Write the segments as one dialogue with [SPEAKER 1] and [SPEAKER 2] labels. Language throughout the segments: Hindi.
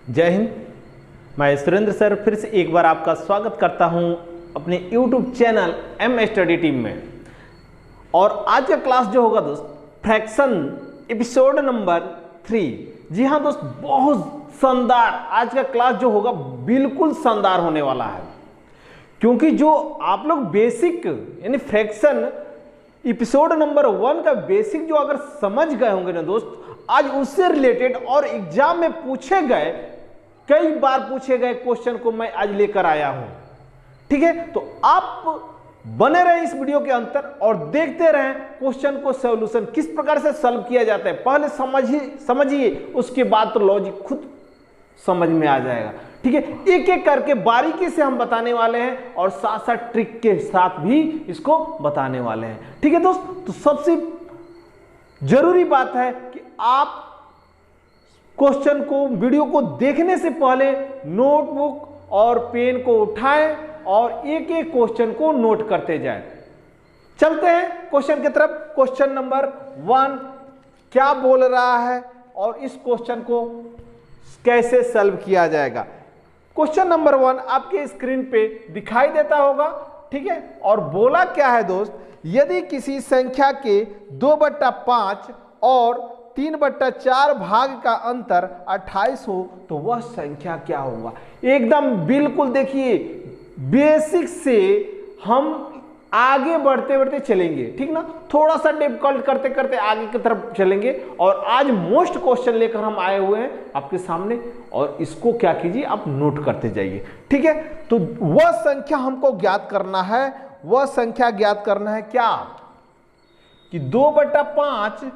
[SPEAKER 1] जय हिंद। मैं सुरेंद्र सर फिर से एक बार आपका स्वागत करता हूं अपने YouTube channel M study team में। और आज का क्लास जो होगा दोस्त, फ्रैक्शन एपिसोड नंबर 3। जी हाँ दोस्त, बहुत शानदार आज का क्लास जो होगा बिल्कुल शानदार होने वाला है, क्योंकि जो आप लोग बेसिक यानी फ्रैक्शन एपिसोड नंबर 1 का बेसिक जो अगर समझ गए होंगे ना दोस्त, आज उससे रिलेटेड और एग्जाम में पूछे गए, कई बार पूछे गए क्वेश्चन को मैं आज लेकर आया हूं। ठीक है, तो आप बने रहे इस वीडियो के अंतर और देखते रहें क्वेश्चन को सॉल्यूशन किस प्रकार से सॉल्व किया जाता है। पहले समझिए, उसके बाद तो लॉजिक खुद समझ में आ जाएगा। ठीक है, एक एक करके बारीकी से हम बताने वाले हैं और साथ साथ ट्रिक के साथ भी इसको बताने वाले हैं। ठीक है दोस्त, तो सबसे जरूरी बात है कि आप क्वेश्चन को, वीडियो को देखने से पहले नोटबुक और पेन को उठाएं और एक एक क्वेश्चन को नोट करते जाएं। चलते हैं क्वेश्चन की तरफ। क्वेश्चन नंबर 1 क्या बोल रहा है और इस क्वेश्चन को कैसे सॉल्व किया जाएगा। क्वेश्चन नंबर 1 आपके स्क्रीन पे दिखाई देता होगा। ठीक है, और बोला क्या है दोस्त, यदि किसी संख्या के 2/5 और 3/4 भाग का अंतर 28 हो तो वह संख्या क्या होगा। एकदम बिल्कुल देखिए, बेसिक से हम आगे बढ़ते बढ़ते चलेंगे। ठीक ना, थोड़ा सा डिफिकल्ट करते करते आगे की तरफ चलेंगे। और आज मोस्ट क्वेश्चन लेकर हम आए हुए हैं आपके सामने, और इसको क्या कीजिए, आप नोट करते जाइए। ठीक है, तो वह संख्या हमको ज्ञात करना है। वह संख्या ज्ञात करना है क्या, कि 2/5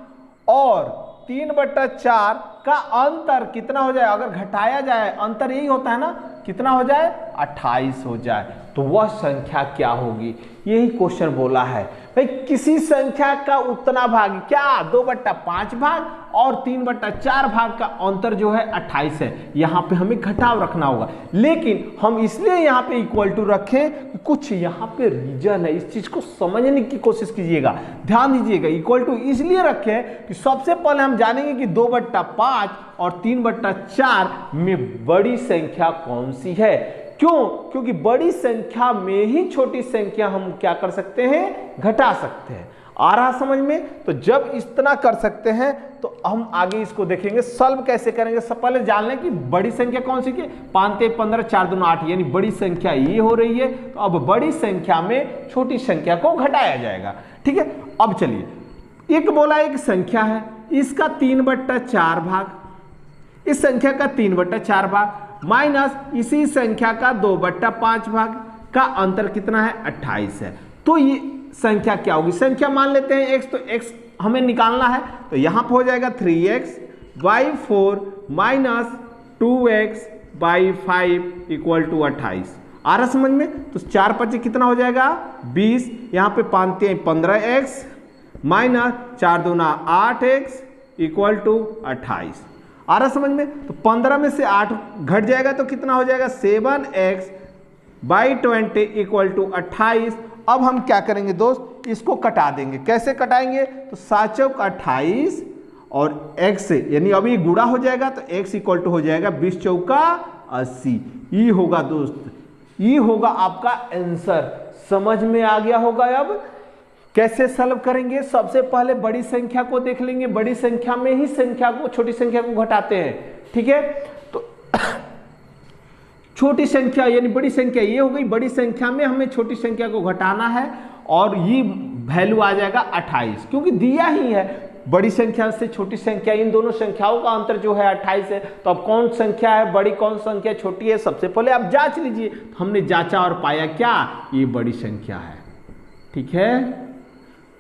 [SPEAKER 1] और 3/4 का अंतर कितना हो जाए। अगर घटाया जाए, अंतर यही होता है ना, कितना हो जाए, 28 हो जाए, तो वह संख्या क्या होगी। यही क्वेश्चन बोला है भाई, किसी संख्या का उतना भाग, क्या 2/5 भाग और 3/4 भाग का अंतर जो है 28 है। यहां पे हमें घटाव रखना होगा, लेकिन हम इसलिए यहां पे इक्वल टू रखें, कुछ यहां पे रीजन है। इस चीज को समझने की कोशिश कीजिएगा, ध्यान दीजिएगा। इक्वल टू इसलिए रखें कि सबसे पहले हम जानेंगे कि 2/5 और 3/4 में बड़ी संख्या कौन सी है। क्यों? क्योंकि बड़ी संख्या में ही छोटी संख्या हम क्या कर सकते हैं, घटा सकते हैं। आ रहा समझ में? तो जब इतना कर सकते हैं तो हम आगे इसको देखेंगे सॉल्व कैसे करेंगे। सब पहले जान लें कि बड़ी संख्या कौन सी है। 5 × 15 4 2 8, यानी बड़ी संख्या ये हो रही है। तो अब बड़ी संख्या में छोटी संख्या को घटाया जाएगा। ठीक है, अब चलिए, एक बोला एक संख्या है, इसका 3/4 भाग, इस संख्या का 3/4 भाग माइनस इसी संख्या का 2/5 भाग का अंतर कितना है, 28 है। तो ये संख्या क्या होगी। संख्या मान लेते हैं x, तो x हमें निकालना है, तो यहां पर हो जाएगा 3x/4 minus 2x/5 equal to 28। आ रहा समझ में? तो 4 × 5 कितना हो जाएगा, 20। यहां पे 5 × 15x minus 4 2 8x equal to 28। आ रहा समझ में? तो 15 में से 8 घट जाएगा तो कितना हो जाएगा, 7x/20 इक्वल टू 28। अब हम क्या करेंगे दोस्त, इसको कटा देंगे। कैसे कटाएंगे, तो 7 चौक 28 और x यानी अभी गुणा हो जाएगा, तो x इक्वल टू हो जाएगा 20 चौका 80। ये होगा दोस्त, ये होगा आपका आंसर। समझ में आ गया होगा। अब कैसे सॉल्व करेंगे, सबसे पहले बड़ी संख्या को देख लेंगे। बड़ी संख्या में ही संख्या को, छोटी संख्या को घटाते हैं। ठीक है, तो छोटी संख्या यानी बड़ी संख्या ये हो गई। बड़ी संख्या में हमें छोटी संख्या को घटाना है और ये वैल्यू आ जाएगा 28, क्योंकि दिया ही है। बड़ी संख्या से छोटी संख्या, इन दोनों संख्याओं का अंतर जो है 28 है। तो अब कौन संख्या है बड़ी, कौन संख्या छोटी है, सबसे पहले आप जांच लीजिए। तो हमने जांचा और पाया क्या, ये बड़ी संख्या है। ठीक है,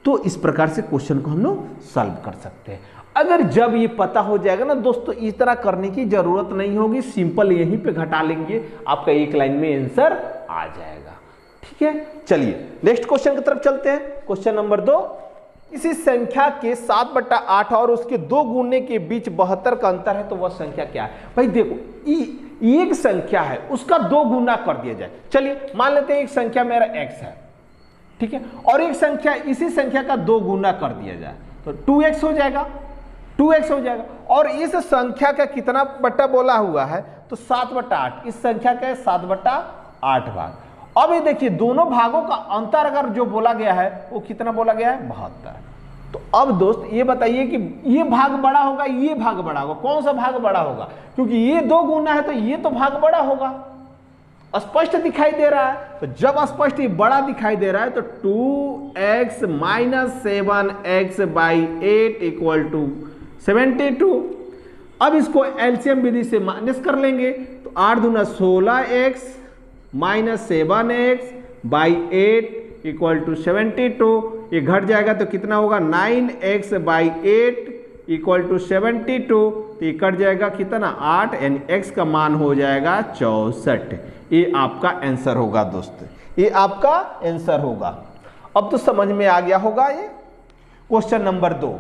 [SPEAKER 1] तो इस प्रकार से क्वेश्चन को हम लोग सॉल्व कर सकते हैं। अगर जब ये पता हो जाएगा ना दोस्तों, इस तरह करने की जरूरत नहीं होगी, सिंपल यहीं पे घटा लेंगे, आपका एक लाइन में आंसर आ जाएगा। ठीक है, चलिए नेक्स्ट क्वेश्चन की तरफ चलते हैं। क्वेश्चन नंबर 2, इसी संख्या के 7/8 और उसके 2 गुने के बीच 72 का अंतर है, तो वह संख्या क्या है। भाई देखो, एक संख्या है, उसका 2 गुना कर दिया जाए। चलिए मान लेते हैं एक संख्या मेरा x है, ठीक है, और एक संख्या, इसी संख्या का 2 गुना कर दिया जाए तो 2x हो जाएगा। 2x हो जाएगा। और इस संख्या का कितना बट्टा बोला हुआ है, तो 7/8। इस संख्या का 7/8 भाग। अब ये देखिए दोनों भागों का अंतर अगर जो बोला गया है वो कितना बोला गया है, 72। तो अब दोस्त ये बताइए कि ये भाग बड़ा होगा, ये भाग बड़ा होगा, कौन सा भाग बड़ा होगा? क्योंकि ये 2 गुना है तो ये तो भाग बड़ा होगा, स्पष्ट दिखाई दे रहा है। तो जब स्पष्ट ये बड़ा दिखाई दे रहा है तो 2x - 7x/8 = 72। अब इसको एलसीएम विधि से माइनस कर लेंगे तो 8 दूना 16x - 7x/8 = 72। ये घट जाएगा तो कितना होगा, 9x/8 = 72। तो ये कट जाएगा कितना, 8, यानी x का मान हो जाएगा 64। ये आपका आंसर होगा दोस्त, ये आपका आंसर होगा। अब तो समझ में आ गया होगा ये क्वेश्चन नंबर 2।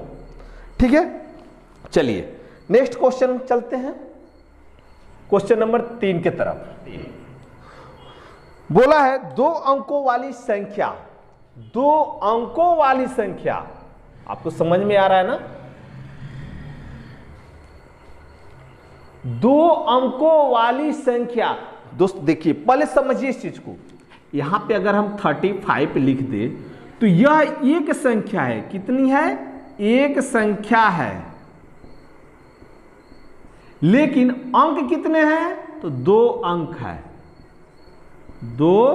[SPEAKER 1] ठीक है, चलिए नेक्स्ट क्वेश्चन चलते हैं, क्वेश्चन नंबर 3 की तरफ। बोला है 2 अंकों वाली संख्या, 2 अंकों वाली संख्या, आपको समझ में आ रहा है ना? 2 अंकों वाली संख्या। दोस्त देखिए पहले समझिए इस चीज को, यहां पे अगर हम 35 लिख दे तो यह एक संख्या है, कितनी है, एक संख्या है, लेकिन अंक कितने हैं, तो 2 अंक है, 2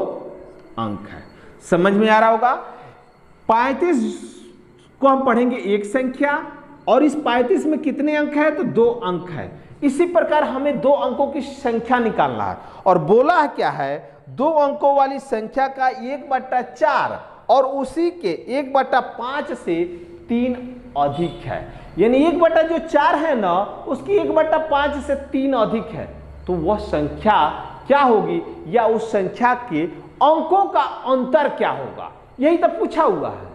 [SPEAKER 1] अंक है। समझ में आ रहा होगा। 35 को हम पढ़ेंगे एक संख्या, और इस 35 में कितने अंक है, तो 2 अंक है। इसी प्रकार हमें 2 अंकों की संख्या निकालना है, और बोला है क्या है, 2 अंकों वाली संख्या का 1/4 और उसी के 1/5 से 3 अधिक है। यानी 1/4 है ना, उसकी 1/5 से 3 अधिक है, तो वह संख्या क्या होगी, या उस संख्या के अंकों का अंतर क्या होगा, यही तो पूछा हुआ है,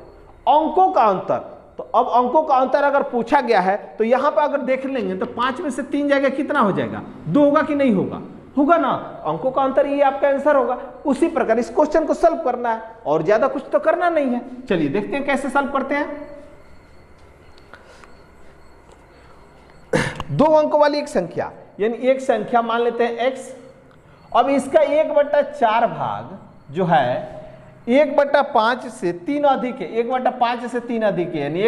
[SPEAKER 1] अंकों का अंतर। तो अब अंकों का अंतर अगर पूछा गया है तो यहां पर अगर देख लेंगे तो 5 में से 3 जाएगा, कितना हो जाएगा, 2 होगा कि नहीं होगा, होगा ना। अंकों का अंतर ये आपका आंसर होगा। उसी प्रकार इस क्वेश्चन को सॉल्व करना है, और ज्यादा कुछ तो करना नहीं है। चलिए देखते हैं कैसे सॉल्व करते हैं। 2 अंकों वाली एक संख्या, यानी एक संख्या मान लेते हैं x। अब इसका 1/4 भाग जो है 1/5 से 3 अधिक है, 1/5 से 3 अधिक है, यानी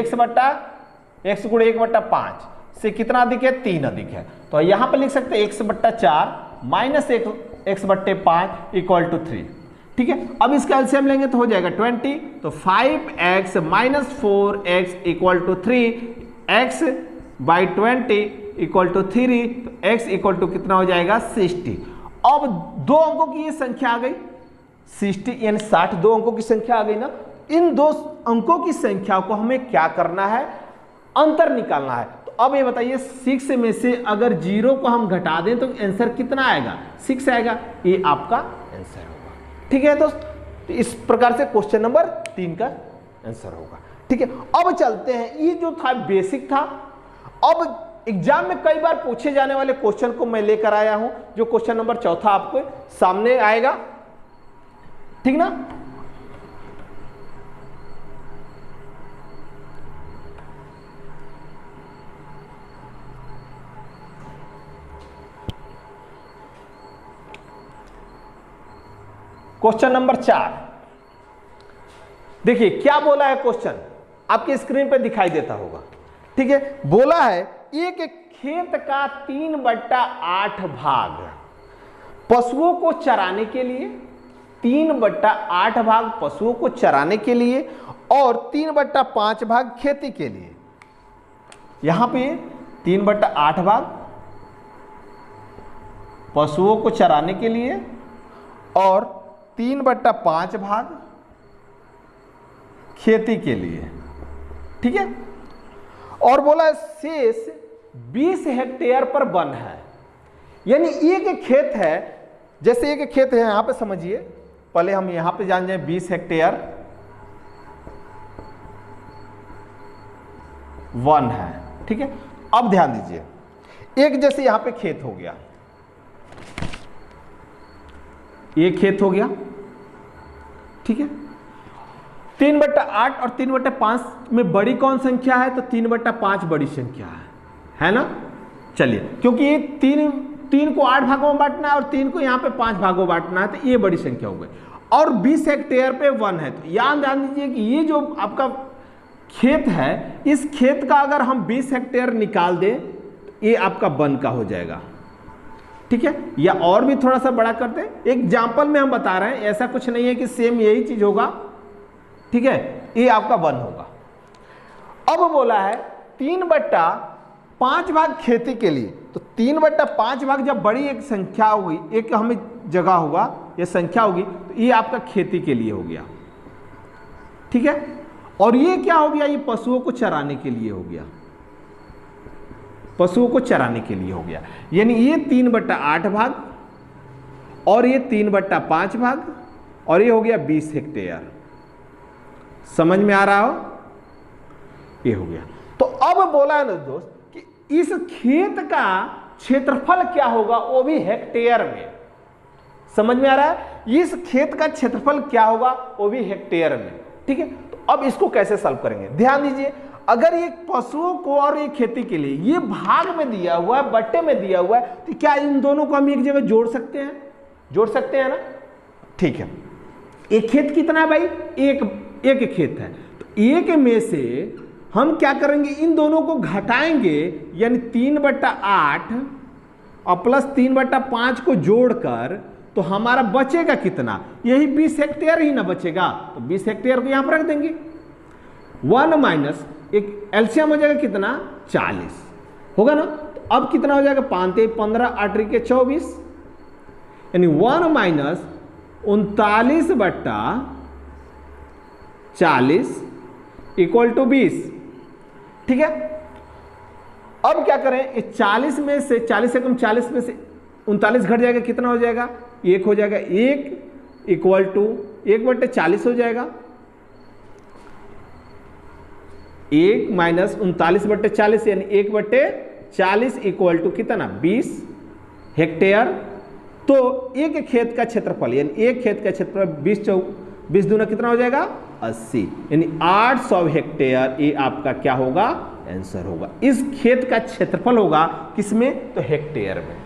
[SPEAKER 1] x गुणे 1/5 से कितना अधिक है, 3 अधिक है। तो यहां पर लिख सकते हैं x/4 माइनस x/5 = 3। ठीक है, अब इसका एलसीएम लेंगे तो हो जाएगा 20। तो 5x - 4x = 3, x/20 = 3, तो x = कितना हो जाएगा, 60। अब 2 अंकों की ये संख्या आ गई 60, यानी 60 2 अंकों की संख्या आ गई ना। इन 2 अंकों की संख्या को हमें क्या करना है, अंतर निकालना है। तो अब ये बताइए 6 में से अगर 0 को हम घटा दें तो आंसर कितना आएगा, 6 आएगा। ये आपका आंसर होगा। ठीक है दोस्त, तो इस प्रकार से क्वेश्चन नंबर 3 का आंसर होगा। ठीक है, अब चलते हैं, ये जो था बेसिक था। अब एग्जाम में कई बार पूछे जाने वाले क्वेश्चन को मैं लेकर आया हूं, जो क्वेश्चन नंबर 4 आपको सामने आएगा। ठीक ना, क्वेश्चन नंबर 4 देखिए क्या बोला है। क्वेश्चन आपके स्क्रीन पे दिखाई देता होगा। ठीक है, बोला है एक खेत का 3/8 भाग पशुओं को चराने के लिए, 3/8 भाग पशुओं को चराने के लिए, और 3/5 भाग खेती के लिए। यहां पे 3/8 भाग पशुओं को चराने के लिए और 3/5 भाग खेती के लिए। ठीक है, और बोला शेष 20 हेक्टेयर पर वन है। यानी एक खेत है, जैसे एक खेत है, यहां पे समझिए, पहले हम यहां पे जान जाए 20 हेक्टेयर वन है। ठीक है, अब ध्यान दीजिए, एक जैसे यहां पे खेत हो गया, एक खेत हो गया। ठीक है, 3/8 और 3/5 में बड़ी कौन संख्या है, तो 3/5 बड़ी संख्या है। है ना। चलिए, क्योंकि ये तीन को 8 भागों में बांटना है और 3 को यहाँ पे 5 भागों में बांटना है, तो ये बड़ी संख्या हो गई। और 20 हेक्टेयर पे 1 है, तो याद दीजिए कि ये जो आपका खेत है, इस खेत का अगर हम 20 हेक्टेयर निकाल दें, ये आपका 1 का हो जाएगा। ठीक है, या और भी थोड़ा सा बड़ा करते हैं, एग्जाम्पल में हम बता रहे हैं, ऐसा कुछ नहीं है कि सेम यही चीज होगा। ठीक है, ये आपका 1 होगा। अब बोला है 3/5 भाग खेती के लिए, तो 3/5 भाग जब बड़ी एक संख्या होगी, एक हमें जगह होगा, ये संख्या होगी, तो ये आपका खेती के लिए हो गया। ठीक है, और ये क्या हो गया, ये पशुओं को चराने के लिए हो गया, पशुओं को चराने के लिए हो गया। यानी ये 3/8 भाग और ये 3/5 भाग और ये हो गया 20 हेक्टेयर। समझ में आ रहा हो, ये हो गया। तो अब बोला है ना दोस्त कि इस खेत का क्षेत्रफल क्या होगा, वो भी हेक्टेयर में। समझ में आ रहा है, इस खेत का क्षेत्रफल क्या होगा, वो भी हेक्टेयर में। ठीक है, तो अब इसको कैसे सॉल्व करेंगे, ध्यान दीजिए। अगर ये पशुओं को और ये खेती के लिए ये भाग में दिया हुआ है, बट्टे में दिया हुआ है, तो क्या इन दोनों को हम एक जगह जोड़ सकते हैं, जोड़ सकते हैं ना। ठीक है, एक खेत कितना है भाई, एक खेत है, तो एक में से हम क्या करेंगे, इन दोनों को घटाएंगे, यानी 3/8 और प्लस 3/5 को जोड़कर, तो हमारा बचेगा कितना, यही 20 हेक्टेयर ही ना बचेगा। तो 20 हेक्टेयर को यहां पर रख देंगे। 1 माइनस एक एलसीएम हो जाएगा कितना, 40 होगा ना। तो अब कितना हो जाएगा, 5 × 15 8 × 24, यानी 1 माइनस 39/40 इक्वल टू 20। ठीक है, अब क्या करें, इस 40 में से 40 से कम 40 में से 39 घट जाएगा, कितना हो जाएगा, 1 हो जाएगा। 1 इक्वल टू 1/40 हो जाएगा। 1 माइनस 39/40 यानी 1/40 इक्वल टू कितना, 20 हेक्टेयर। तो एक खेत का क्षेत्रफल, यानी एक खेत का क्षेत्रफल 20 दूना कितना हो जाएगा, 80, यानी 800 हेक्टेयर। ये आपका क्या होगा, आंसर होगा। इस खेत का क्षेत्रफल होगा किसमें, तो हेक्टेयर में।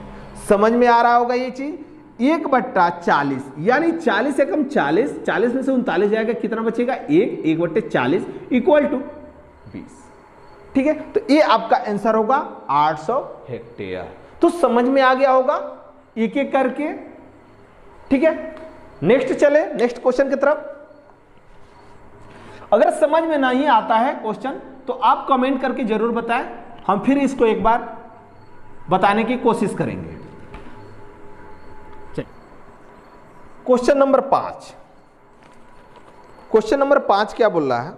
[SPEAKER 1] समझ में आ रहा होगा ये चीज। 1/40 यानी 40 से कम 40 में से 39 जाएगा, कितना बचेगा, 1/40 इक्वल टू 20। ठीक है, तो ये आपका आंसर होगा 800 हेक्टेयर। तो समझ में आ गया होगा एक एक करके। ठीक है, नेक्स्ट चले, नेक्स्ट क्वेश्चन की तरफ। अगर समझ में नहीं आता है क्वेश्चन तो आप कमेंट करके जरूर बताएं, हम फिर इसको एक बार बताने की कोशिश करेंगे। क्वेश्चन नंबर 5, क्वेश्चन नंबर 5 क्या बोल रहा है,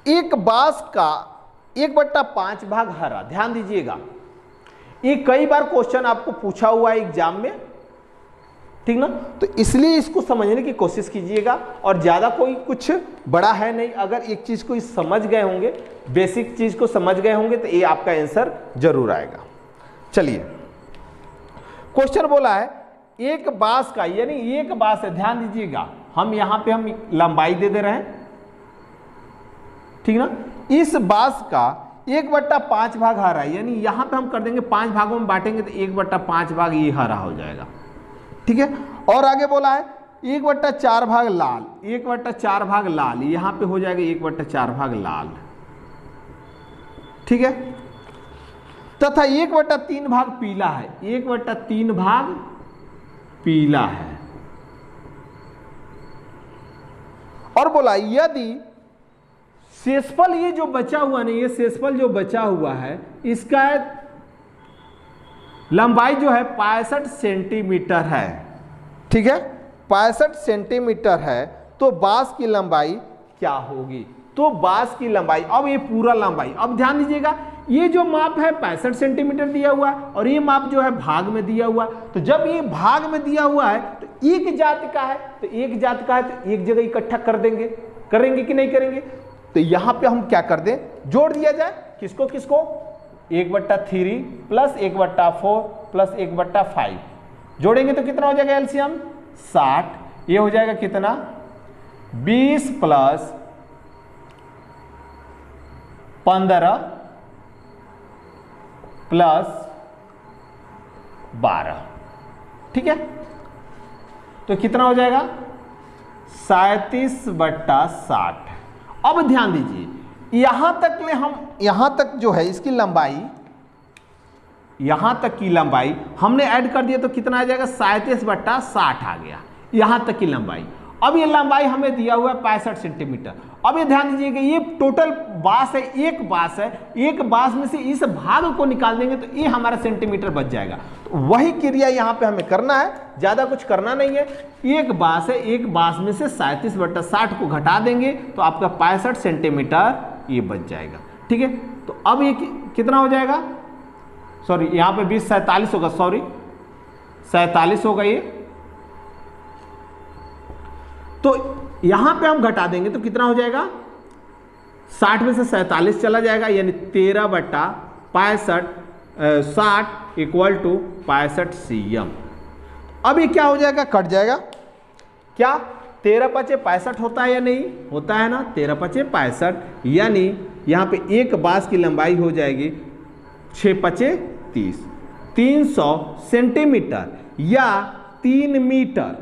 [SPEAKER 1] एक बांस का 1/5 भाग हरा। ध्यान दीजिएगा, ये कई बार क्वेश्चन आपको पूछा हुआ है एग्जाम में, ठीक ना। तो इसलिए इसको समझने की कोशिश कीजिएगा, और ज्यादा कोई कुछ बड़ा है नहीं। अगर एक चीज को समझ गए होंगे, बेसिक चीज को समझ गए होंगे, तो ये आपका आंसर जरूर आएगा। चलिए, क्वेश्चन बोला है एक बांस का, यानी एक बांस है, ध्यान दीजिएगा, हम यहां पे हम लंबाई दे रहे हैं, ठीक ना। इस बांस का 1/5 भाग हरा है, यानी यहां पे हम कर देंगे 5 भागों में बांटेंगे, तो 1/5 भाग ये हरा हो जाएगा। ठीक है, और आगे बोला है 1/4 भाग लाल, 1/4 भाग लाल, यहां पे हो जाएगा 1/4 भाग लाल। ठीक है, तथा 1/3 भाग पीला है, 1/3 भाग पीला है। और बोला यदि शेषफल ये जो बचा हुआ नहीं, ये शेषफल जो बचा हुआ है, इसका लंबाई जो है 65 सेंटीमीटर है। ठीक है, 65 सेंटीमीटर है, तो बांस की लंबाई क्या होगी। तो बांस की लंबाई, अब ये पूरा लंबाई, अब ध्यान दीजिएगा, ये जो माप है 65 सेंटीमीटर दिया हुआ है, और ये माप जो है भाग में दिया हुआ है। तो जब ये भाग में दिया हुआ है तो एक जाति का है, तो एक जाति का है तो एक जगह इकट्ठा कर देंगे, करेंगे कि नहीं करेंगे। तो यहां पे हम क्या कर दें, जोड़ दिया जाए, किसको किसको, 1/3 प्लस 1/4 प्लस 1/5 जोड़ेंगे तो कितना हो जाएगा एलसीएम, 60। ये हो जाएगा कितना, 20 प्लस 15 प्लस 12, ठीक है। तो कितना हो जाएगा 37/60। अब ध्यान दीजिए, यहां तक जो है इसकी लंबाई, यहां तक की लंबाई हमने ऐड कर दिया तो कितना आ जाएगा 37/60 आ गया, यहां तक की लंबाई। अब ये लंबाई हमें दिया हुआ है 65 सेंटीमीटर। अब ये ध्यान दीजिए कि ये टोटल बांस है, एक बांस है, एक बांस में से इस भाग को निकाल देंगे तो ये हमारा सेंटीमीटर बच जाएगा। तो वही क्रिया यहाँ पे हमें करना है, ज्यादा कुछ करना नहीं है। एक बांस है, एक बांस में से 37/60 को घटा देंगे तो आपका 65 सेंटीमीटर ये बच जाएगा, ठीक है। तो अब ये कितना हो जाएगा, सॉरी यहाँ पे 47 होगा, सॉरी 47 होगा ये। तो यहां पे हम घटा देंगे तो कितना हो जाएगा 60 में से 47 चला जाएगा, यानी 13/65 60 इक्वल टू 65 cm। अब ये क्या हो जाएगा, कट जाएगा। क्या 13×5 = 65 होता है या नहीं होता है ना, 13×5 = 65, यानी यहां पे एक बांस की लंबाई हो जाएगी 6×5 = 30, 300 सेंटीमीटर या 3 मीटर।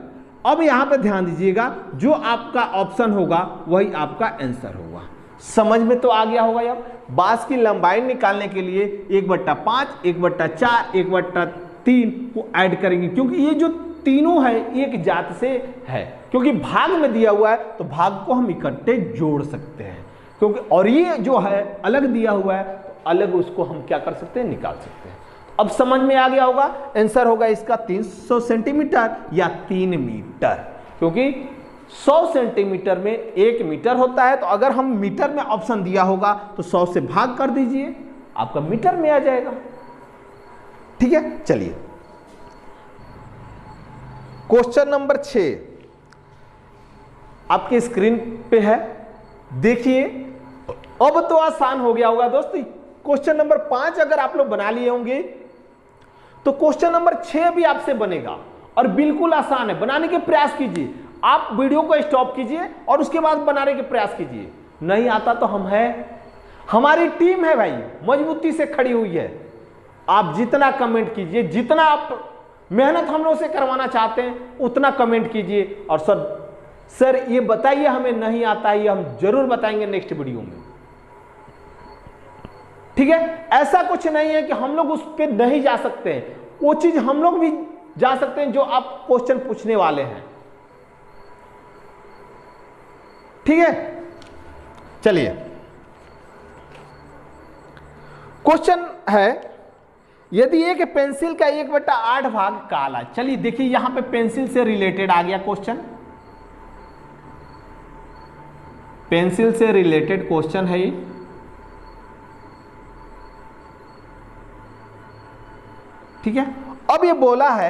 [SPEAKER 1] अब यहां पे ध्यान दीजिएगा, जो आपका ऑप्शन होगा वही आपका आंसर होगा। समझ में तो आ गया होगा। यार बांस की लंबाई निकालने के लिए 1/5, 1/4, 1/3 को ऐड करेंगे, क्योंकि ये जो तीनों है एक जात से है, क्योंकि भाग में दिया हुआ है तो भाग को हम इकट्ठे जोड़ सकते हैं, क्योंकि और ये जो है अलग दिया हुआ है तो अलग उसको हम क्या कर सकते हैं, निकाल सकते हैं। अब समझ में आ गया होगा, आंसर होगा इसका 300 सेंटीमीटर या 3 मीटर, क्योंकि 100 सेंटीमीटर में 1 मीटर होता है। तो अगर हम मीटर में ऑप्शन दिया होगा तो 100 से भाग कर दीजिए, आपका मीटर में आ जाएगा, ठीक है। चलिए क्वेश्चन नंबर 6 आपके स्क्रीन पे है, देखिए। अब तो आसान हो गया होगा दोस्तों। क्वेश्चन नंबर 5 अगर आप लोग बना लिए होंगे तो क्वेश्चन नंबर 6 भी आपसे बनेगा और बिल्कुल आसान है। बनाने के प्रयास कीजिए, आप वीडियो को स्टॉप कीजिए और उसके बाद बनाने के प्रयास कीजिए। नहीं आता तो हम हैं, हमारी टीम है भाई, मजबूती से खड़ी हुई है। आप जितना कमेंट कीजिए, जितना आप मेहनत हम लोग से करवाना चाहते हैं उतना कमेंट कीजिए। और सर ये बताइए हमें नहीं आता है, ये हम जरूर बताएंगे नेक्स्ट वीडियो में, ठीक है। ऐसा कुछ नहीं है कि हम लोग उस पर नहीं जा सकते हैं, वो चीज हम लोग भी जा सकते हैं जो आप क्वेश्चन पूछने वाले हैं, ठीक है। चलिए क्वेश्चन है, यदि एक पेंसिल का 1/8 भाग काला। चलिए देखिए यहां पे पेंसिल से रिलेटेड आ गया क्वेश्चन, पेंसिल से रिलेटेड क्वेश्चन है ये, ठीक है। अब ये बोला है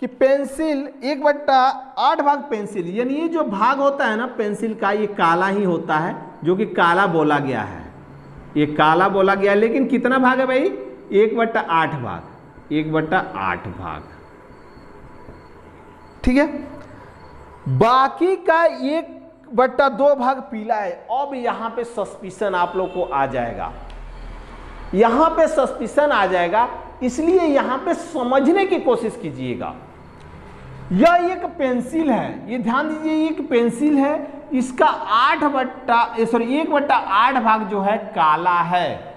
[SPEAKER 1] कि पेंसिल 1/8 भाग पेंसिल, यानी ये जो भाग होता है ना पेंसिल का, ये काला ही होता है, जो कि काला बोला गया है, ये काला बोला गया है। लेकिन कितना भाग है भाई, 1/8 भाग, 1/8 भाग, ठीक है। बाकी का 1/2 भाग पीला है। अब यहां पे सस्पिशन आप लोग को आ जाएगा, यहां पे सस्पिशन आ जाएगा, इसलिए यहां पे समझने की कोशिश कीजिएगा। यह एक पेंसिल है, ये ध्यान दीजिए, एक पेंसिल है, इसका 1/8 भाग जो है काला है,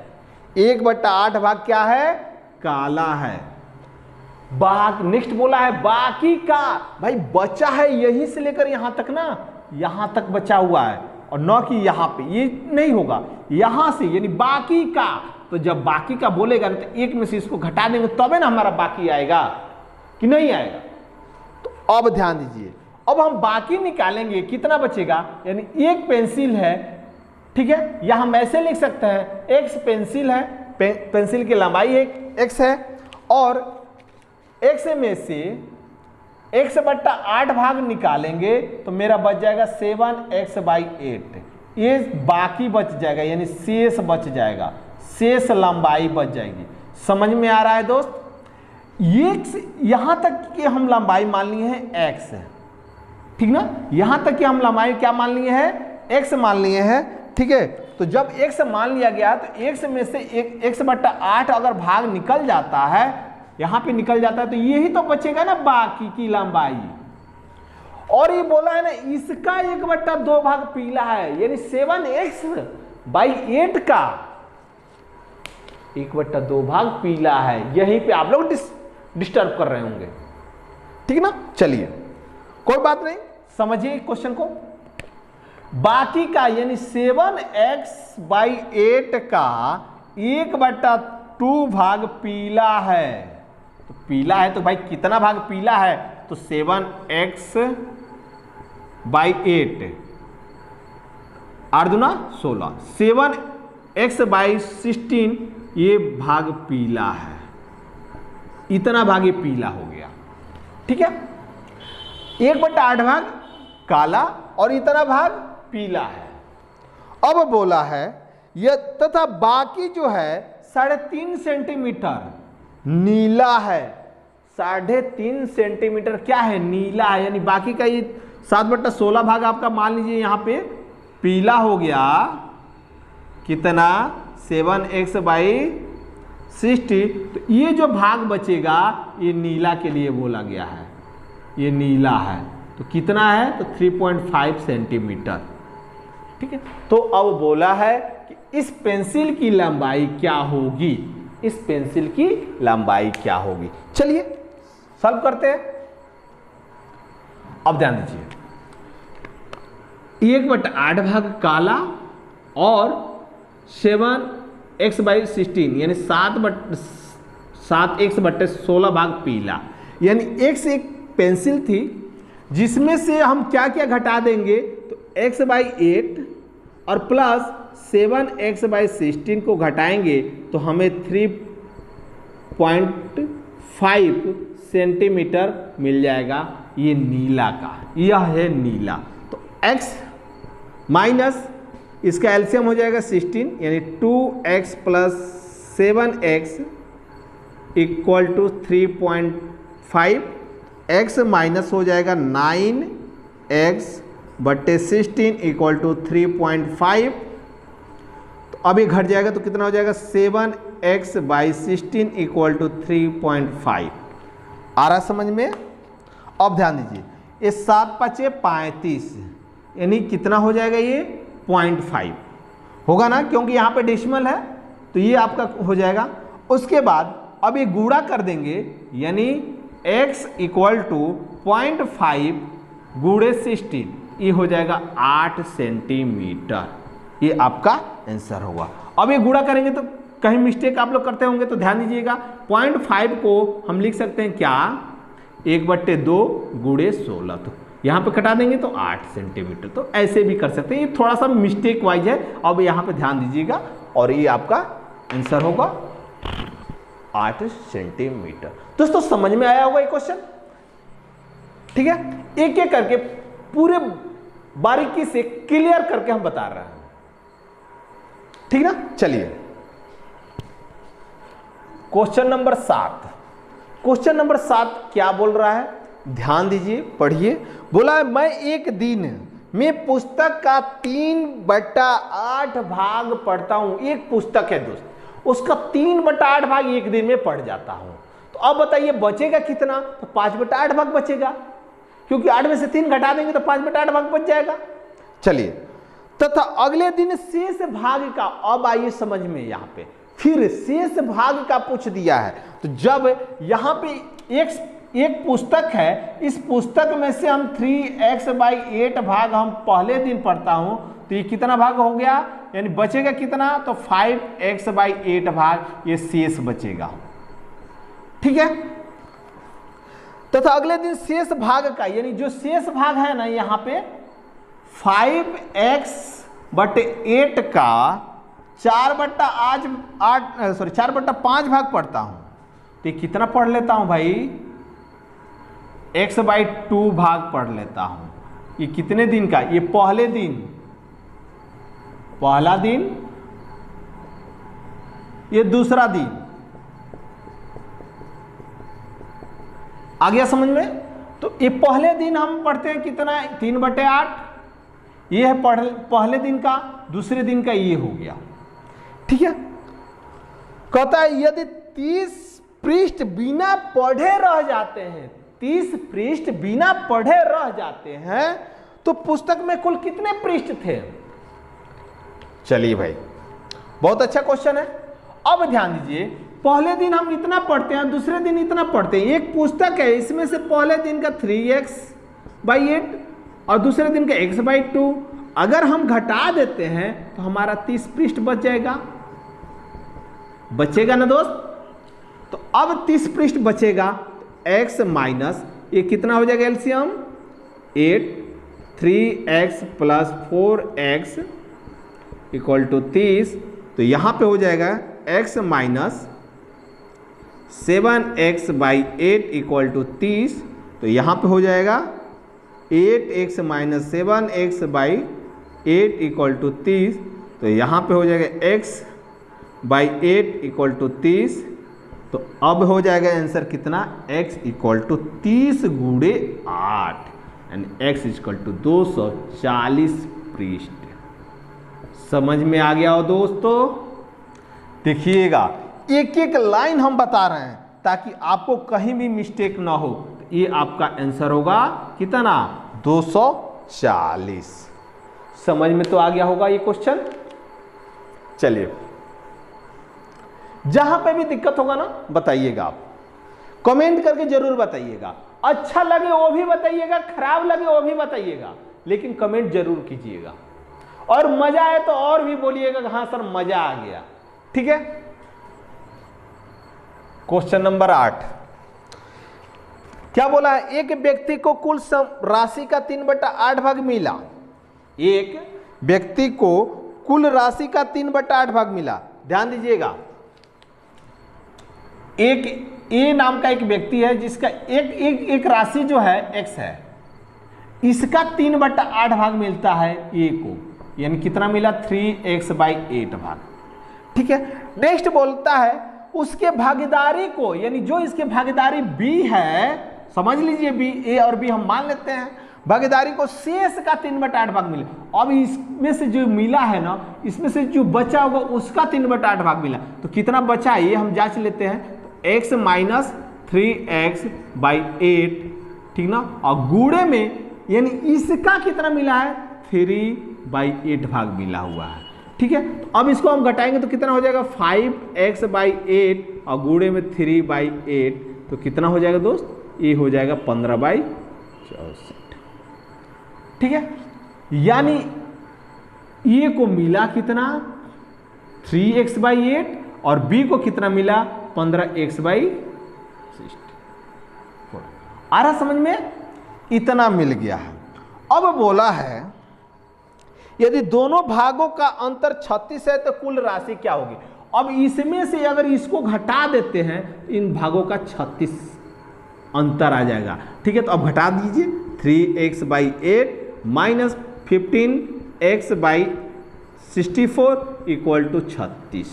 [SPEAKER 1] 1/8 भाग क्या है, काला है। नेक्स्ट बोला है बाकी का, भाई बचा है यहीं से लेकर यहां तक ना, यहां तक बचा हुआ है, और न कि यहां पे, ये नहीं होगा, यहां से यानी बाकी का। तो जब बाकी का बोलेगा ना तो एक में से इसको घटा देंगे तबे ना हमारा बाकी आएगा, कि नहीं आएगा। तो अब ध्यान दीजिए, अब हम बाकी निकालेंगे, कितना बचेगा, यानी एक पेंसिल है, ठीक है। यहां हम ऐसे लिख सकते हैं, एक्स पेंसिल है, पेंसिल की लंबाई एक्स है, और एक्स में से x/8 भाग निकालेंगे तो मेरा बच जाएगा 7x/8, ये बाकी बच जाएगा, यानी शेष बच जाएगा, शेष लंबाई बच जाएगी। समझ में आ रहा है दोस्त, ये यहां तक की हम लंबाई मान लिए हैं x है, ठीक ना, यहां तक की हम लंबाई क्या मान लिए हैं, x मान लिए हैं, ठीक है। तो जब x मान लिया गया तो x में से x बट्टा 8 अगर भाग निकल जाता है, यहां पे निकल जाता है, तो यही तो बचेगा ना बाकी की लंबाई। और ये बोला है ना इसका 1/2 भाग पीला है, यानी 7x/8 का 1/2 भाग पीला है। यहीं पे आप लोग डिस्टर्ब कर रहे होंगे, ठीक ना। चलिए कोई बात नहीं, समझिए क्वेश्चन को। बाकी का यानी 7x/8 का 1/2 भाग पीला है। तो पीला है तो भाई कितना भाग पीला है, तो 7x/8 8 दूना 16, 7x/16 ये भाग पीला है, इतना भाग ये पीला हो गया, ठीक है। 1/8 भाग काला और इतना भाग पीला है। अब बोला है यह तथा बाकी जो है 3.5 सेंटीमीटर नीला है। 3.5 सेंटीमीटर क्या है, नीला है, यानी बाकी का ये 7/16 भाग आपका मान लीजिए यहां पे पीला हो गया। कितना, 7x/60। तो ये जो भाग बचेगा ये नीला के लिए बोला गया है, ये नीला है। तो कितना है, तो 3.5 सेंटीमीटर, ठीक है। तो अब बोला है कि इस पेंसिल की लंबाई क्या होगी, इस पेंसिल की लंबाई क्या होगी। चलिए सॉल्व करते हैं। अब ध्यान दीजिए, 1/8 भाग काला और 7x/16 यानी 7x/16 भाग पीला, यानी x एक पेंसिल थी जिसमें से हम क्या क्या घटा देंगे, तो x/8 और प्लस 7x/16 को घटाएंगे तो हमें 3.5 सेंटीमीटर मिल जाएगा। ये नीला का, यह है नीला। तो x माइनस इसका एलसीएम हो जाएगा 16, यानी 2x plus 7x equal to 3.5। x minus हो जाएगा 9x/16 इक्वल टू 3.5। तो अभी घट जाएगा तो कितना हो जाएगा, 7x/16 इक्वल टू 3.5। आ रहा समझ में। अब ध्यान दीजिए, ये 7×5 = 35, यानी कितना हो जाएगा, ये 0.5 होगा ना, क्योंकि यहाँ पे डेसिमल है तो ये आपका हो जाएगा। उसके बाद अब ये गुणा कर देंगे, यानी x इक्वल टू 0.5 गुणे 16, ये हो जाएगा 8 सेंटीमीटर। ये आपका आंसर होगा। अब ये गुणा करेंगे तो कहीं मिस्टेक आप लोग करते होंगे, तो ध्यान दीजिएगा। 0.5 को हम लिख सकते हैं क्या, 1/2 गुणे 16, तो यहाँ पे कटा देंगे तो 8 सेंटीमीटर। तो ऐसे भी कर सकते हैं, ये थोड़ा सा मिस्टेक वाइज है। अब यहाँ पे ध्यान दीजिएगा और ये आपका आंसर होगा 8 सेंटीमीटर। दोस्तों समझ में आया होगा ये क्वेश्चन, ठीक है। एक एक करके पूरे बारीकी से क्लियर करके हम बता रहे हैं, ठीक ना। चलिए क्वेश्चन नंबर 7। क्वेश्चन नंबर 7 क्या बोल रहा है, ध्यान दीजिए, पढ़िए। बोला है मैं एक दिन में पुस्तक का 3/8 भाग पढ़ता हूं। एक पुस्तक है दोस्त, उसका 3/8 भाग एक दिन में पढ़ जाता हूं। तो अब बताइए बचेगा कितना, तो 5/8 भाग बचेगा, क्योंकि 8 में से 3 घटा देंगे तो 5/8 भाग बच जाएगा। चलिए, तथा अगले दिन शेष भाग का, अब आइए समझ में, यहां पे फिर शेष भाग का पूछ दिया है। तो जब यहां पे एक पुस्तक है, इस पुस्तक में से हम 3x/8 भाग हम पहले दिन पढ़ता हूं, तो ये कितना भाग हो गया, यानी बचेगा कितना, तो 5x/8 भाग ये शेष बचेगा, ठीक है। तथा अगले दिन शेष भाग का, यानी जो शेष भाग है ना, यहां पे 5x/8 का 4/5 भाग पढ़ता हूं। तो कितना पढ़ लेता हूं भाई, x/2 भाग पढ़ लेता हूं। ये कितने दिन का, ये पहले दिन, पहला दिन, ये दूसरा दिन। आ गया समझ में। तो ये पहले दिन हम पढ़ते हैं कितना, 3/8, ये है पहले दिन का, दूसरे दिन का ये हो गया। ठीक है, कहता है यदि 30 पृष्ठ बिना पढ़े रह जाते हैं, 30 पृष्ठ बिना पढ़े रह जाते हैं तो पुस्तक में कुल कितने पृष्ठ थे? चलिए भाई, बहुत अच्छा क्वेश्चन है। अब ध्यान दीजिए, पहले दिन हम इतना पढ़ते हैं, दूसरे दिन इतना पढ़ते हैं। एक पुस्तक है, इसमें से पहले दिन का 3x/8 और दूसरे दिन का x/2 अगर हम घटा देते हैं तो हमारा 30 पृष्ठ बच जाएगा, बचेगा ना दोस्त? तो अब 30 पृष्ठ बचेगा, x माइनस ये कितना हो जाएगा एलसीएम 8, 3x + 4x = 30। तो यहां पे हो जाएगा x माइनस 7x/8 = 30। तो यहां पे हो जाएगा 8x - 7x/8 = 30। तो यहां पे हो जाएगा x/8 = 30। तो अब हो जाएगा आंसर कितना? x = 30 × 8 यानी x = 240 पृष्ठ। समझ में आ गया हो दोस्तों? देखिएगा, एक एक लाइन हम बता रहे हैं ताकि आपको कहीं भी मिस्टेक ना हो। तो ये आपका आंसर होगा कितना? 240। समझ में तो आ गया होगा ये क्वेश्चन। चलिए, जहां पे भी दिक्कत होगा ना बताइएगा, आप कमेंट करके जरूर बताइएगा। अच्छा लगे वो भी बताइएगा, खराब लगे वो भी बताइएगा, लेकिन कमेंट जरूर कीजिएगा। और मजा आए तो और भी बोलिएगा कि हाँ सर मजा आ गया। ठीक है, क्वेश्चन नंबर 8 क्या बोला है? एक व्यक्ति को कुल राशि का 3/8 भाग मिला। एक व्यक्ति को कुल राशि का 3/8 भाग मिला। ध्यान दीजिएगा, एक ए नाम का एक व्यक्ति है जिसका एक राशि जो है x है, इसका 3/8 भाग मिलता है ए को, यानी कितना मिला? 3x/8 भाग। ठीक है, नेक्स्ट बोलता है उसके भागीदारी को, यानी जो इसके भागीदारी B है, समझ लीजिए B, A और B हम मान लेते हैं, भागीदारी को शेष का 3/8 भाग मिले। अब इसमें से जो मिला है ना, इसमें से जो बचा होगा उसका 3/8 भाग मिला। तो कितना बचा ये हम जांच लेते हैं। x माइनस 3x/8, ठीक ना, और गुणे में यानी इसका कितना मिला है? 3/8 भाग मिला हुआ है। ठीक है, तो अब इसको हम घटाएंगे तो कितना हो जाएगा? 5x/8 और गुणे में 3/8, तो कितना हो जाएगा दोस्त? ये हो जाएगा 15/64। ठीक है, यानी ये को मिला कितना? 3x/8 और b को कितना मिला? 15x/64। आ रहा समझ में? इतना मिल गया है। अब बोला है यदि दोनों भागों का अंतर 36 है तो कुल राशि क्या होगी? अब इसमें से अगर इसको घटा देते हैं इन भागों का 36 अंतर आ जाएगा। ठीक है, तो अब घटा दीजिए। 3x/8 minus 15x/64 = 36।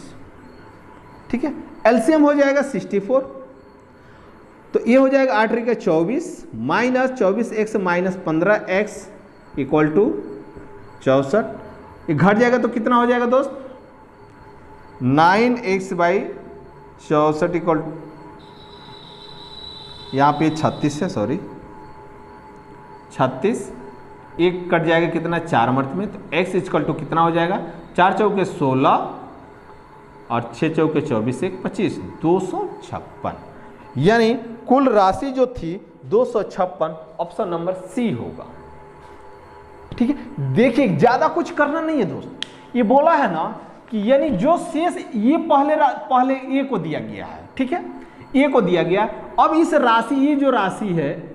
[SPEAKER 1] ठीक है, एलसीएम हो जाएगा 64। तो ये हो जाएगा 8 × 24 माइनस 24x माइनस 15x = 64। ये घट जाएगा तो कितना हो जाएगा दोस्त? 9x/64 यहाँ पे 36 है, सॉरी 36, एक कट जाएगा कितना? 4 मर्थ में। तो x = कितना हो जाएगा? 4 चौके 16 और 6 चौके 24, 1 25, 256। यानी कुल राशि जो थी 256, ऑप्शन नंबर सी होगा। ठीक है, देखिए ज्यादा कुछ करना नहीं है दोस्त। ये बोला है ना कि यानी जो शेष ये पहले ए को दिया गया है। ठीक है, ए को दिया गया। अब इस राशि, ये जो राशि है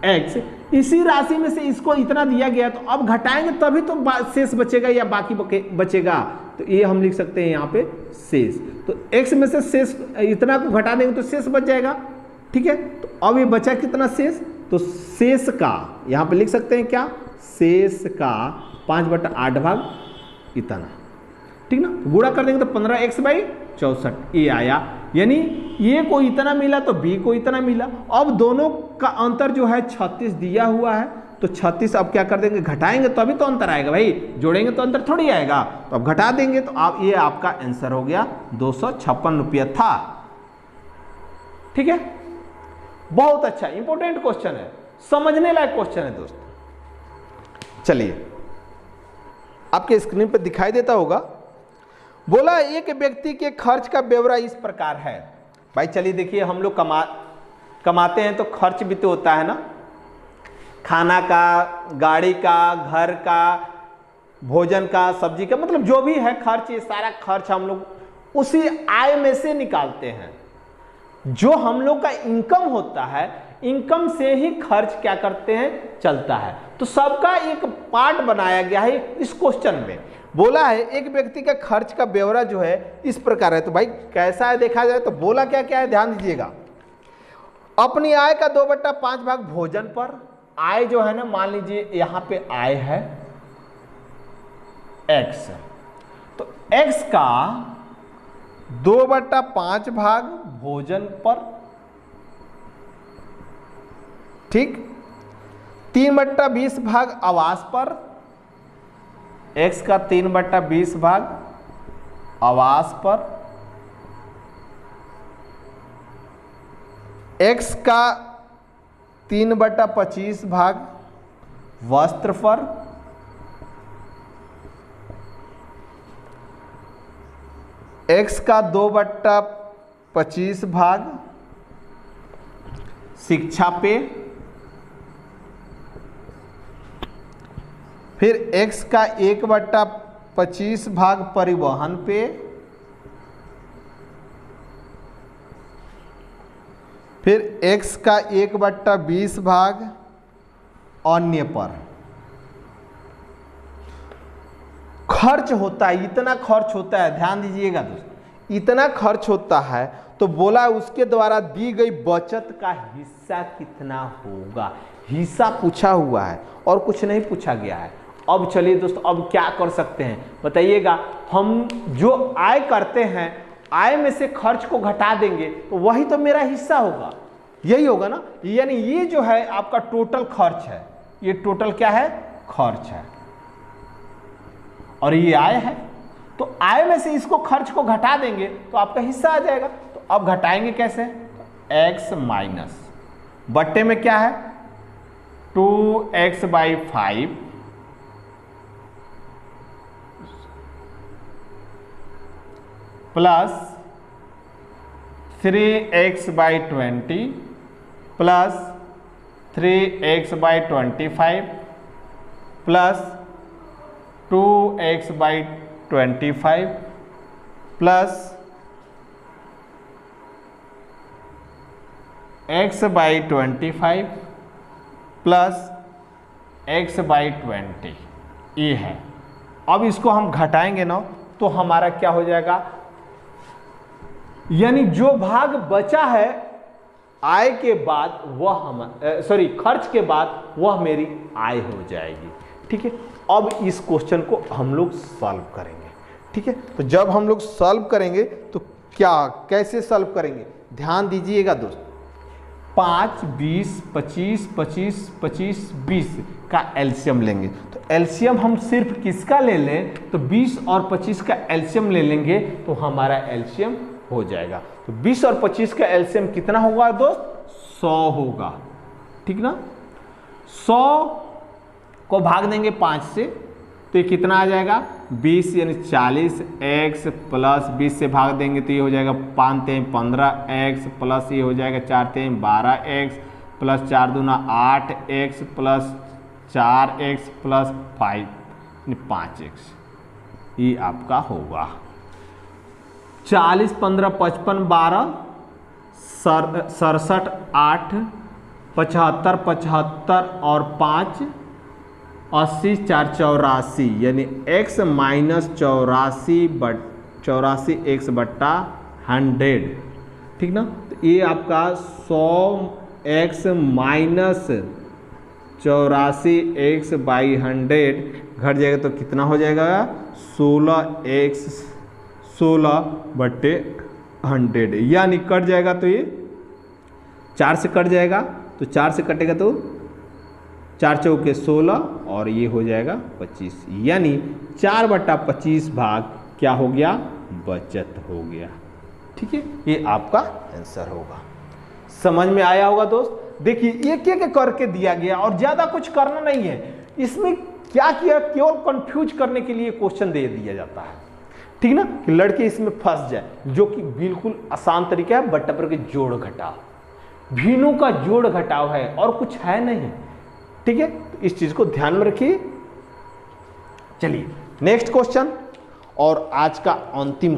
[SPEAKER 1] x, इसी राशि में से इसको इतना दिया गया, तो अब घटाएंगे तभी तो शेष बचेगा या बाकी बचेगा। तो ये हम लिख सकते हैं यहाँ पे शेष। तो x में से शेष इतना को घटा देंगे तो शेष बच जाएगा। ठीक है, तो अब ये बचा कितना शेष? तो शेष का यहाँ पे लिख सकते हैं क्या? शेष का 5/8 भाग इतना। ठीक ना, गुणा कर देंगे तो 15x/64 ये आया। यानी ये को इतना मिला तो b को इतना मिला। अब दोनों का अंतर जो है 36 दिया हुआ है, तो 36 अब क्या कर देंगे, घटाएंगे तो अभी तो अंतर आएगा भाई, जोड़ेंगे तो अंतर थोड़ी आएगा, तो अब घटा देंगे तो आप ये आपका आंसर हो गया 256 रुपया था। ठीक है, बहुत अच्छा इंपॉर्टेंट क्वेश्चन है, समझने लायक क्वेश्चन है दोस्त। चलिए आपके स्क्रीन पर दिखाई देता होगा, बोला एक व्यक्ति के खर्च का ब्यौरा इस प्रकार है। भाई चलिए देखिए, हम लोग कमाते हैं तो खर्च भी तो होता है ना, खाना का, गाड़ी का, घर का, भोजन का, सब्जी का, मतलब जो भी है खर्च, ये सारा खर्च हम लोग उसी आय में से निकालते हैं। जो हम लोग का इनकम होता है, इनकम से ही खर्च क्या करते हैं, चलता है। तो सबका एक पार्ट बनाया गया है इस क्वेश्चन में। बोला है एक व्यक्ति का खर्च का ब्यौरा जो है इस प्रकार है। तो भाई कैसा है देखा जाए तो बोला क्या क्या है, ध्यान दीजिएगा। अपनी आय का 2/5 भाग भोजन पर, आय जो है ना, मान लीजिए यहां पे आय है x, तो x का 2/5 भाग भोजन पर, ठीक, 3/20 भाग आवास पर, x का 3/20 भाग आवास पर, x का 3/25 भाग वस्त्र पर, x का 2/25 भाग शिक्षा पे, फिर x का 1/25 भाग परिवहन पे, फिर x का 1/20 भाग अन्य पर। खर्च होता है, इतना खर्च होता है, ध्यान दीजिएगा दोस्त, इतना खर्च होता है। तो बोला उसके द्वारा दी गई बचत का हिस्सा कितना होगा, हिस्सा पूछा हुआ है और कुछ नहीं पूछा गया है। अब चलिए दोस्तों, अब क्या कर सकते हैं बताइएगा। हम जो आय करते हैं, आय में से खर्च को घटा देंगे तो वही तो मेरा हिस्सा होगा, यही होगा ना। यानी ये जो है आपका टोटल खर्च है, ये टोटल क्या है, खर्च है, और ये आय है। तो आय में से इसको खर्च को घटा देंगे तो आपका हिस्सा आ जाएगा। तो अब घटाएंगे कैसे, x माइनस बट्टे में क्या है 2x/5 plus 3x/20 plus 3x/25 plus 2x/25 plus x/25 plus x/20 ये है। अब इसको हम घटाएंगे ना तो हमारा क्या हो जाएगा, यानी जो भाग बचा है आय के बाद वह खर्च के बाद वह मेरी आय हो जाएगी। ठीक है, अब इस क्वेश्चन को हम लोग सॉल्व करेंगे। ठीक है, तो जब हम लोग सॉल्व करेंगे तो कैसे सॉल्व करेंगे, ध्यान दीजिएगा दोस्त। 5, 20, 25, 25, 25, 20 का एलसीएम लेंगे। तो एलसीएम हम सिर्फ किसका ले लें, तो 20 और 25 का एलसीएम ले लेंगे तो हमारा एलसीएम हो जाएगा। तो 20 और 25 का एलसीएम कितना होगा दोस्त, 100 होगा। ठीक ना, 100 को भाग देंगे 5 से तो ये कितना आ जाएगा 20 यानी 40, x प्लस 20 से भाग देंगे तो ये हो जाएगा 5 3 15x प्लस ये हो जाएगा 4 3 12x प्लस 4 दूना 8x plus 4x plus 5x, ये आपका होगा 40 15 55 12 67 8 75 75 और 5 80 4 84 यानी x माइनस 84 x बट्टा 100। ठीक ना, तो ये आपका 100x माइनस 84 x बाई 100 घट जाएगा तो कितना हो जाएगा 16/100 यानी कट जाएगा तो ये 4 से कट जाएगा, तो 4 से कटेगा तो 4 चौके 16 और ये हो जाएगा 25, यानी 4/25 भाग क्या हो गया, बचत हो गया। ठीक है, ये आपका आंसर होगा। समझ में आया होगा दोस्त। देखिए एक एक करके दिया गया और ज्यादा कुछ करना नहीं है। इसमें क्या किया, केवल कंफ्यूज करने के लिए क्वेश्चन दे दिया जाता है, ठीक ना, कि लड़के इसमें फंस जाए, जो कि बिल्कुल आसान तरीका है। बट्टापुर के जोड़ घटाव, भिन्नों का जोड़ घटाव है और कुछ है नहीं। ठीक है, तो इस चीज को ध्यान में रखिए। चलिए नेक्स्ट क्वेश्चन और आज का अंतिम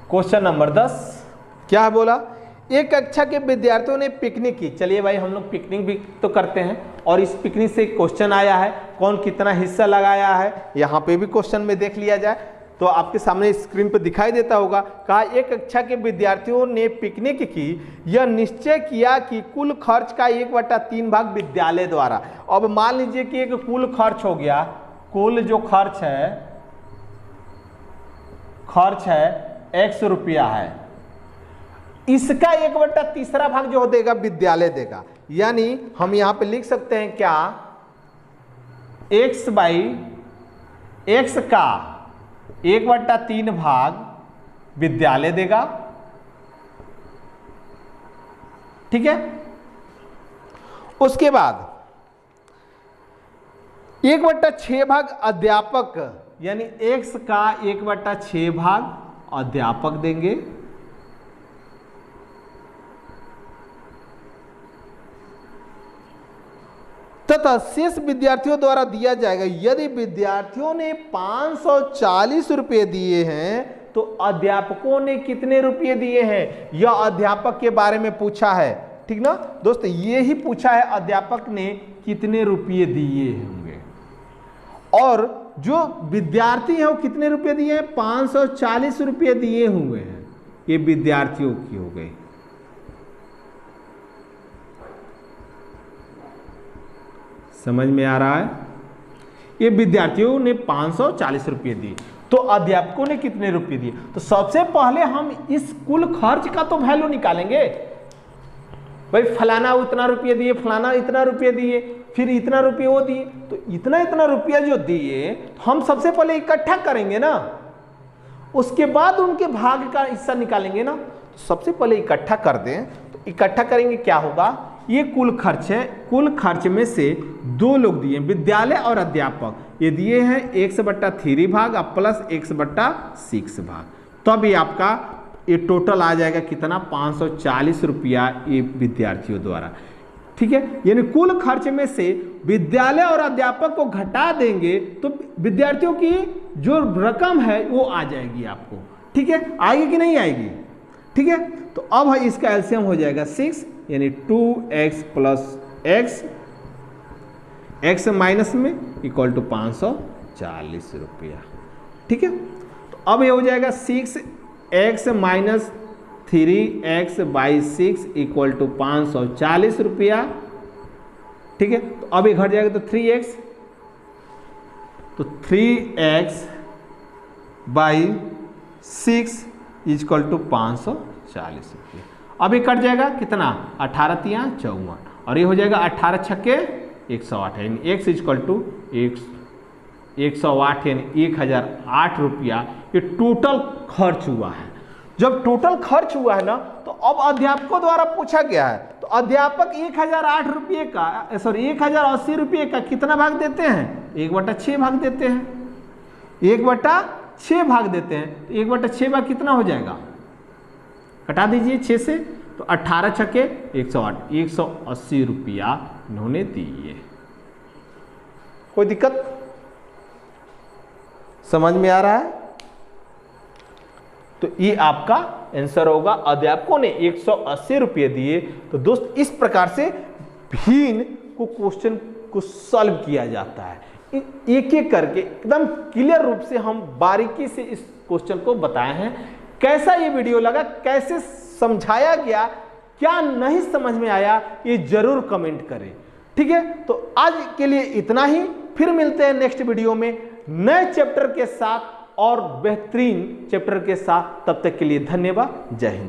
[SPEAKER 1] क्वेश्चन नंबर 10 क्या है बोला, एक कक्षा के विद्यार्थियों ने पिकनिक की। चलिए भाई, हम लोग पिकनिक भी तो करते हैं और इस पिकनिक से क्वेश्चन आया है, कौन कितना हिस्सा लगाया है, यहाँ पे भी क्वेश्चन में देख लिया जाए तो आपके सामने स्क्रीन पर दिखाई देता होगा। कहा एक कक्षा के विद्यार्थियों ने पिकनिक की, यह निश्चय किया कि कुल खर्च का 1/3 भाग विद्यालय द्वारा। अब मान लीजिए कि एक कुल खर्च हो गया, कुल जो खर्च है X रुपया है, इसका 1/3 भाग जो देगा विद्यालय देगा। यानी हम यहां पे लिख सकते हैं क्या, X का 1/3 भाग विद्यालय देगा। ठीक है, उसके बाद 1/6 भाग अध्यापक, यानी X का 1/6 भाग अध्यापक देंगे। तथा शेष विद्यार्थियों द्वारा दिया जाएगा। यदि विद्यार्थियों ने 540 रुपये दिए हैं तो अध्यापकों ने कितने रुपये दिए हैं, यह अध्यापक के बारे में पूछा है। ठीक ना दोस्त, ये ही पूछा है अध्यापक ने कितने रुपये दिए होंगे, और जो विद्यार्थी हैं वो कितने रुपये दिए हैं, 540 रुपये दिए हुए हैं। ये विद्यार्थियों की हो गई। समझ में आ रहा है, ये विद्यार्थियों ने 540 रुपये दिए, तो अध्यापकों ने कितने रुपये दिए। तो सबसे पहले हम इस कुल खर्च का तो वैल्यू निकालेंगे। भाई फलाना उतना रुपये दिए, फलाना इतना रुपये दिए, फिर इतना रुपये वो दिए, तो इतना रुपया जो दिए हम सबसे पहले इकट्ठा करेंगे ना, उसके बाद उनके भाग का हिस्सा निकालेंगे ना। तो सबसे पहले इकट्ठा कर दें, तो इकट्ठा करेंगे क्या होगा, ये कुल खर्च है, कुल खर्च में से 2 लोग दिए, विद्यालय और अध्यापक, ये दिए हैं X/3 भाग और प्लस X/6 भाग। तब ये आपका ये टोटल आ जाएगा कितना, 540 रुपया ये विद्यार्थियों द्वारा। ठीक है, यानी कुल खर्च में से विद्यालय और अध्यापक को घटा देंगे तो विद्यार्थियों की जो रकम है वो आ जाएगी आपको। ठीक है, आएगी कि नहीं आएगी। ठीक है, तो अब इसका एलसीएम हो जाएगा 6, यानी 2x प्लस x माइनस में इक्वल टू 540 रुपया। ठीक है, तो अब ये हो जाएगा 6x minus 3x/6 equal to 540 रुपया। ठीक है, तो अब ये घट जाएगा तो 3x, तो 3x/6 इक्वल टू 540 रुपया। अब ये कट जाएगा कितना, 18 × 54, और ये हो जाएगा 18 छक्के 108, यानी x इक्वल टू 108 यानी 1008 रुपया ये टोटल खर्च हुआ है। जब टोटल खर्च हुआ है ना, तो अब अध्यापकों द्वारा पूछा गया है, तो अध्यापक 1008 रुपये का, सॉरी 1080 रुपये का कितना भाग देते हैं, 1/6 भाग देते हैं, 1/6 भाग देते हैं। तो 1/6 भाग कितना हो जाएगा, कटा दीजिए 6 से, तो 18 छक्के 108, 180 रुपया इन्होंने दिए। कोई दिक्कत समझ में आ रहा है। तो ये आपका आंसर होगा, अध्यापकों ने 180 रुपये दिए। तो दोस्त इस प्रकार से भिन्न को क्वेश्चन को सॉल्व किया जाता है, एक एक करके एकदम क्लियर रूप से हम बारीकी से इस क्वेश्चन को बताए हैं। कैसा ये वीडियो लगा, कैसे समझाया गया, क्या नहीं समझ में आया, ये जरूर कमेंट करें। ठीक है, तो आज के लिए इतना ही, फिर मिलते हैं नेक्स्ट वीडियो में नए चैप्टर के साथ और बेहतरीन चैप्टर के साथ। तब तक के लिए धन्यवाद, जय हिंद।